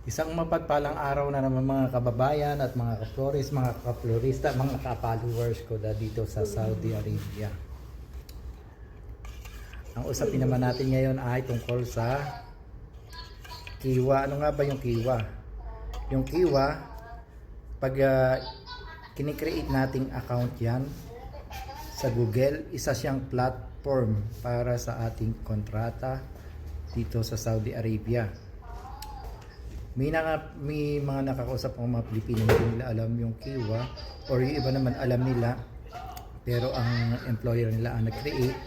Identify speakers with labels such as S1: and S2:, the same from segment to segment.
S1: Isang mapagpalang araw na naman mga kababayan at mga ka-florist, mga ka-florista, mga ka-followers ko dito sa Saudi Arabia. Ang usapin naman natin ngayon ay tungkol sa kiwa. Ano nga ba yung kiwa? Yung kiwa, pag kinikreate nating account yan sa Google, isa siyang platform para sa ating kontrata dito sa Saudi Arabia. May mga nakakausap ng mga Pilipino hindi nila alam yung kiwa, or yung iba naman alam nila pero ang employer nila ang nag-create.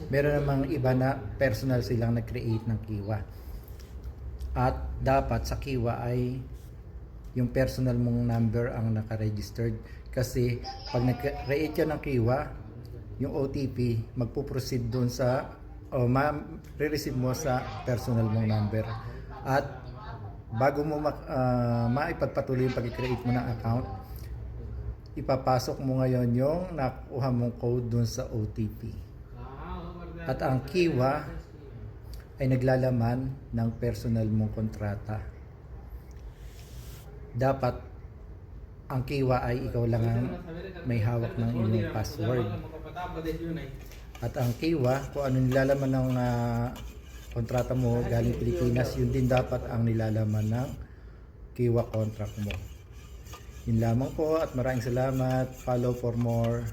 S1: Meron namang iba na personal silang nag-create ng kiwa. At dapat sa kiwa ay yung personal mong number ang naka-registered, kasi pag nag-create ka ng kiwa, yung OTP magpo-proceed doon sa ma-receive mo sa personal mong number. At bago mo maipagpatuloy yung pag-create mo ng account, ipapasok mo ngayon yung nakuha mong code dun sa OTP. At ang kiwa ay naglalaman ng personal mong kontrata. Dapat ang kiwa ay ikaw lang ang may hawak ng inyong password. At ang kiwa, kung ano nilalaman ng kontrata mo galing Pilipinas, yun din dapat ang nilalaman ng kiwa contract mo. Yun lamang po at maraming salamat. Follow for more.